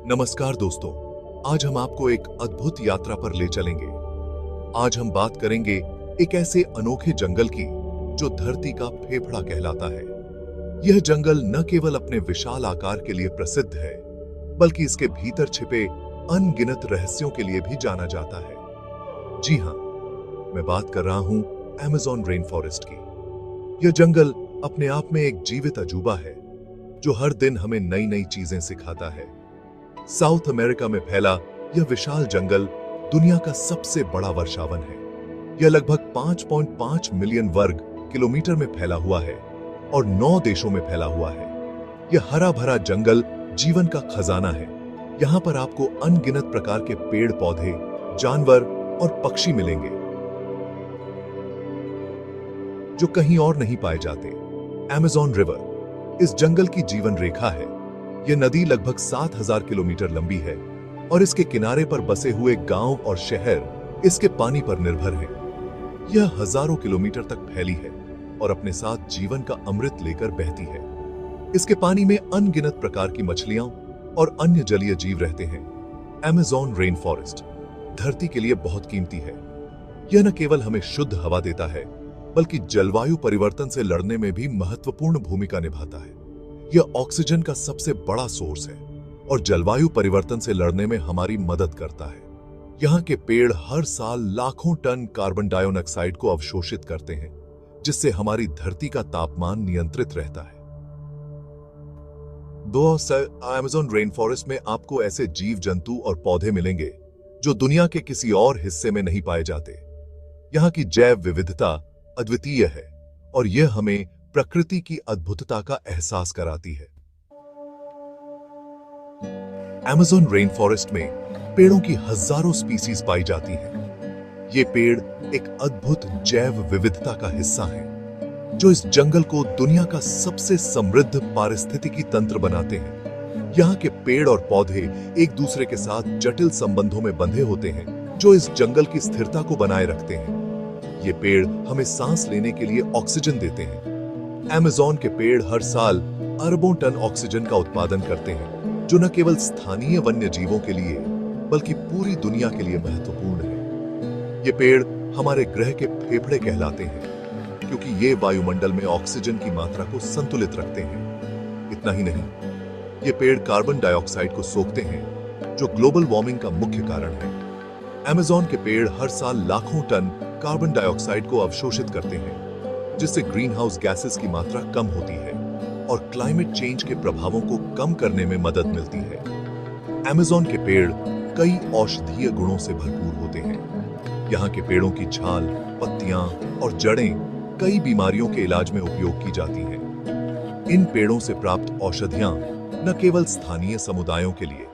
नमस्कार दोस्तों, आज हम आपको एक अद्भुत यात्रा पर ले चलेंगे। आज हम बात करेंगे एक ऐसे अनोखे जंगल की जो धरती का फेफड़ा कहलाता है। यह जंगल न केवल अपने विशाल आकार के लिए प्रसिद्ध है, बल्कि इसके भीतर छिपे अनगिनत रहस्यों के लिए भी जाना जाता है। जी हां, मैं बात कर रहा हूं अमेज़न रेन फॉरेस्ट की। यह जंगल अपने आप में एक जीवित अजूबा है जो हर दिन हमें नई नई चीजें सिखाता है। साउथ अमेरिका में फैला यह विशाल जंगल दुनिया का सबसे बड़ा वर्षावन है। यह लगभग 5.5 मिलियन वर्ग किलोमीटर में फैला हुआ है और 9 देशों में फैला हुआ है। यह हरा भरा जंगल जीवन का खजाना है। यहाँ पर आपको अनगिनत प्रकार के पेड़ पौधे, जानवर और पक्षी मिलेंगे जो कहीं और नहीं पाए जाते। अमेज़न रिवर इस जंगल की जीवन रेखा है। यह नदी लगभग 7,000 किलोमीटर लंबी है और इसके किनारे पर बसे हुए गांव और शहर इसके पानी पर निर्भर हैं। यह हजारों किलोमीटर तक फैली है और अपने साथ जीवन का अमृत लेकर बहती है। इसके पानी में अनगिनत प्रकार की मछलियां और अन्य जलीय जीव रहते हैं। अमेज़न रेन फॉरेस्ट धरती के लिए बहुत कीमती है। यह न केवल हमें शुद्ध हवा देता है, बल्कि जलवायु परिवर्तन से लड़ने में भी महत्वपूर्ण भूमिका निभाता है। यह ऑक्सीजन का सबसे बड़ा सोर्स है और जलवायु परिवर्तन से लड़ने में हमारी मदद करता है। यहाँ के पेड़ हर साल लाखों टन कार्बन डाइऑक्साइड को अवशोषित करते हैं, जिससे हमारी धरती का तापमान नियंत्रित रहता है। अमेज़न रेन फॉरेस्ट में आपको ऐसे जीव जंतु और पौधे मिलेंगे जो दुनिया के किसी और हिस्से में नहीं पाए जाते। यहाँ की जैव विविधता अद्वितीय है और यह हमें प्रकृति की अद्भुतता का एहसास कराती है। अमेज़न रेन फॉरेस्ट में पेड़ों की हजारों स्पीसीज पाई जाती हैं। ये पेड़ एक अद्भुत जैव विविधता का हिस्सा हैं, जो इस जंगल को दुनिया का सबसे समृद्ध पारिस्थितिकी तंत्र बनाते हैं। यहाँ के पेड़ और पौधे एक दूसरे के साथ जटिल संबंधों में बंधे होते हैं, जो इस जंगल की स्थिरता को बनाए रखते हैं। ये पेड़ हमें सांस लेने के लिए ऑक्सीजन देते हैं। अमेज़न के पेड़ हर साल अरबों टन ऑक्सीजन का उत्पादन करते हैं, जो न केवल स्थानीय वन्य जीवों के लिए बल्कि पूरी दुनिया के लिए महत्वपूर्ण है। ये पेड़ हमारे ग्रह के फेफड़े कहलाते हैं, क्योंकि ये वायुमंडल में ऑक्सीजन की मात्रा को संतुलित रखते हैं। इतना ही नहीं, ये पेड़ कार्बन डाइऑक्साइड को सोखते हैं, जो ग्लोबल वार्मिंग का मुख्य कारण है। अमेज़न के पेड़ हर साल लाखों टन कार्बन डाइऑक्साइड को अवशोषित करते हैं, जिससे ग्रीन हाउस गैसेस की मात्रा कम होती है और क्लाइमेट चेंज के प्रभावों को कम करने में मदद मिलती है। अमेज़न के पेड़ कई औषधीय गुणों से भरपूर होते हैं। यहाँ के पेड़ों की छाल, पत्तियां और जड़ें कई बीमारियों के इलाज में उपयोग की जाती हैं। इन पेड़ों से प्राप्त औषधियां न केवल स्थानीय समुदायों के लिए,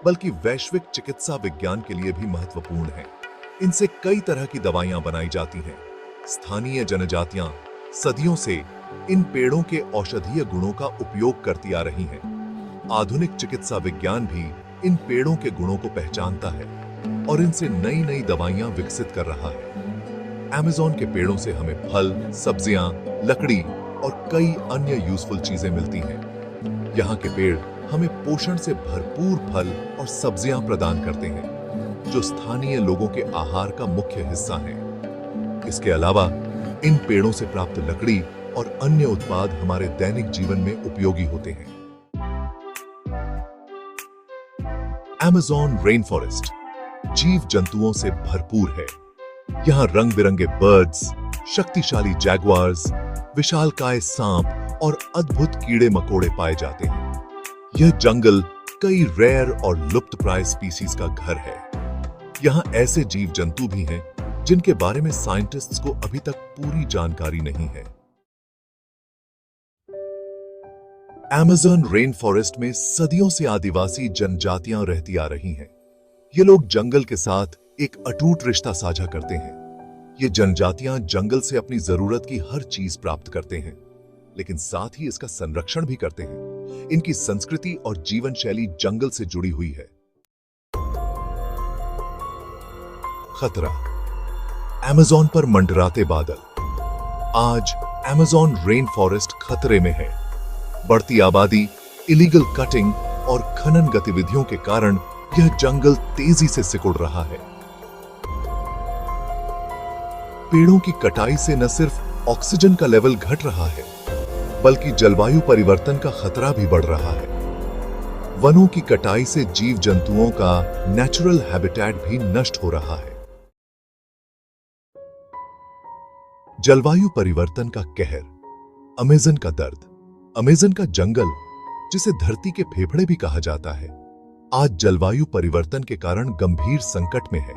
बल्कि वैश्विक चिकित्सा विज्ञान के लिए भी महत्वपूर्ण हैं। इनसे कई तरह की दवाइयां बनाई जाती हैं। स्थानीय जनजातियां सदियों से इन पेड़ों के औषधीय गुणों का उपयोग करती आ रही हैं। आधुनिक चिकित्सा विज्ञान भी इन पेड़ों के गुणों को पहचानता है और इनसे नई नई दवाइयां विकसित कर रहा है। अमेज़न के पेड़ों से हमें फल, सब्जियां, लकड़ी और कई अन्य यूजफुल चीजें मिलती हैं। यहाँ के पेड़ हमें पोषण से भरपूर फल और सब्जियां प्रदान करते हैं, जो स्थानीय लोगों के आहार का मुख्य हिस्सा हैं। इसके अलावा इन पेड़ों से प्राप्त लकड़ी और अन्य उत्पाद हमारे दैनिक जीवन में उपयोगी होते हैं। अमेज़न रेन फॉरेस्ट जीव जंतुओं से भरपूर है। यहाँ रंग बिरंगे बर्ड्स, शक्तिशाली जैगुआर्स, विशालकाय सांप और अद्भुत कीड़े मकोड़े पाए जाते हैं। यह जंगल कई रेयर और लुप्तप्राय स्पीसीज का घर है। यहाँ ऐसे जीव जंतु भी हैं जिनके बारे में साइंटिस्ट्स को अभी तक पूरी जानकारी नहीं है। अमेज़न रेन फॉरेस्ट में सदियों से आदिवासी जनजातियां रहती आ रही हैं। ये लोग जंगल के साथ एक अटूट रिश्ता साझा करते हैं। ये जनजातियां जंगल से अपनी जरूरत की हर चीज प्राप्त करते हैं, लेकिन साथ ही इसका संरक्षण भी करते हैं। इनकी संस्कृति और जीवन शैली जंगल से जुड़ी हुई है। खतरा, अमेज़न पर मंडराते बादल। आज अमेज़न रेन फॉरेस्ट खतरे में है। बढ़ती आबादी, इलीगल कटिंग और खनन गतिविधियों के कारण यह जंगल तेजी से सिकुड़ रहा है। पेड़ों की कटाई से न सिर्फ ऑक्सीजन का लेवल घट रहा है, बल्कि जलवायु परिवर्तन का खतरा भी बढ़ रहा है। वनों की कटाई से जीव जंतुओं का नेचुरल हैबिटेट भी नष्ट हो रहा है। जलवायु परिवर्तन का कहर, अमेज़न का दर्द। अमेज़न का जंगल, जिसे धरती के फेफड़े भी कहा जाता है, आज जलवायु परिवर्तन के कारण गंभीर संकट में है।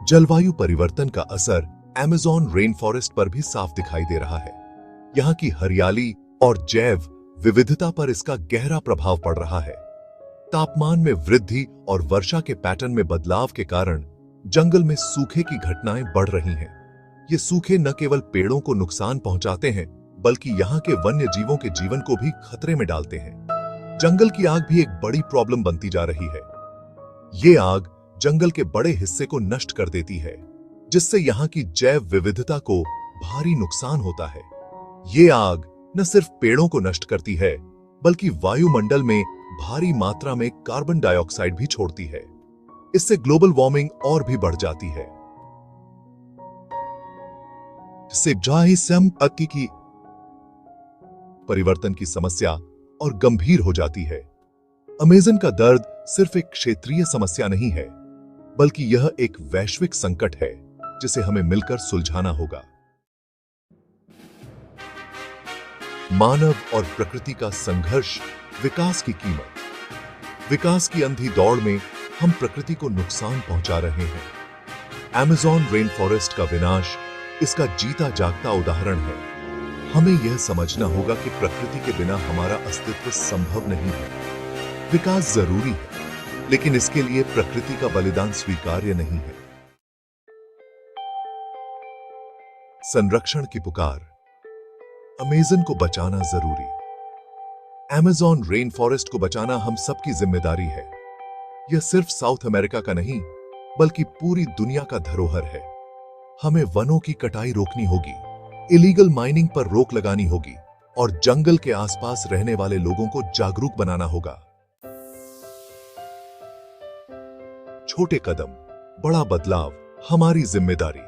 जलवायु परिवर्तन का असर अमेज़न रेन फॉरेस्ट पर भी साफ दिखाई दे रहा है। यहाँ की हरियाली और जैव विविधता पर इसका गहरा प्रभाव पड़ रहा है। तापमान में वृद्धि और वर्षा के पैटर्न में बदलाव के कारण जंगल में सूखे की घटनाएं बढ़ रही हैं। ये सूखे न केवल पेड़ों को नुकसान पहुंचाते हैं, बल्कि यहाँ के वन्य जीवों के जीवन को भी खतरे में डालते हैं। जंगल की आग भी एक बड़ी प्रॉब्लम बनती जा रही है। ये आग जंगल के बड़े हिस्से को नष्ट कर देती है, जिससे यहाँ की जैव विविधता को भारी नुकसान होता है। ये आग न सिर्फ पेड़ों को नष्ट करती है, बल्कि वायुमंडल में भारी मात्रा में कार्बन डाइऑक्साइड भी छोड़ती है। इससे ग्लोबल वार्मिंग और भी बढ़ जाती है। की परिवर्तन की समस्या और गंभीर हो जाती है। अमेज़न का दर्द सिर्फ एक क्षेत्रीय समस्या नहीं है, बल्कि यह एक वैश्विक संकट है जिसे हमें मिलकर सुलझाना होगा। मानव और प्रकृति का संघर्ष, विकास की कीमत। विकास की अंधी दौड़ में हम प्रकृति को नुकसान पहुंचा रहे हैं। अमेज़न रेन फॉरेस्ट का विनाश इसका जीता जागता उदाहरण है। हमें यह समझना होगा कि प्रकृति के बिना हमारा अस्तित्व संभव नहीं है। विकास जरूरी है, लेकिन इसके लिए प्रकृति का बलिदान स्वीकार्य नहीं है। संरक्षण की पुकार। अमेज़न को बचाना जरूरी। अमेज़न रेन फॉरेस्ट को बचाना हम सबकी जिम्मेदारी है। यह सिर्फ साउथ अमेरिका का नहीं, बल्कि पूरी दुनिया का धरोहर है। हमें वनों की कटाई रोकनी होगी, इलीगल माइनिंग पर रोक लगानी होगी और जंगल के आसपास रहने वाले लोगों को जागरूक बनाना होगा। छोटे कदम, बड़ा बदलाव, हमारी जिम्मेदारी।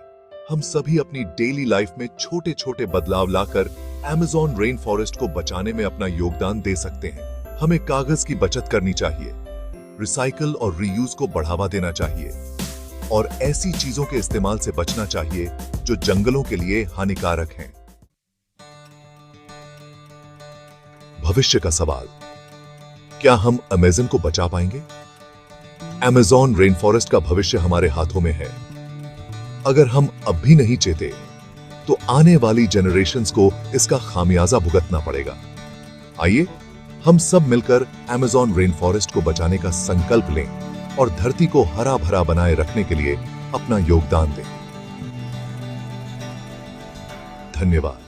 हम सभी अपनी डेली लाइफ में छोटे छोटे बदलाव लाकर अमेज़न रेन फॉरेस्ट को बचाने में अपना योगदान दे सकते हैं। हमें कागज की बचत करनी चाहिए, रिसाइकल और रीयूज को बढ़ावा देना चाहिए और ऐसी चीजों के इस्तेमाल से बचना चाहिए जो जंगलों के लिए हानिकारक हैं। भविष्य का सवाल, क्या हम अमेज़न को बचा पाएंगे? अमेज़न रेन फॉरेस्ट का भविष्य हमारे हाथों में है। अगर हम अब भी नहीं चेते, तो आने वाली जनरेशंस को इसका खामियाजा भुगतना पड़ेगा। आइए हम सब मिलकर अमेज़न रेन फॉरेस्ट को बचाने का संकल्प लें और धरती को हरा भरा बनाए रखने के लिए अपना योगदान दें। धन्यवाद।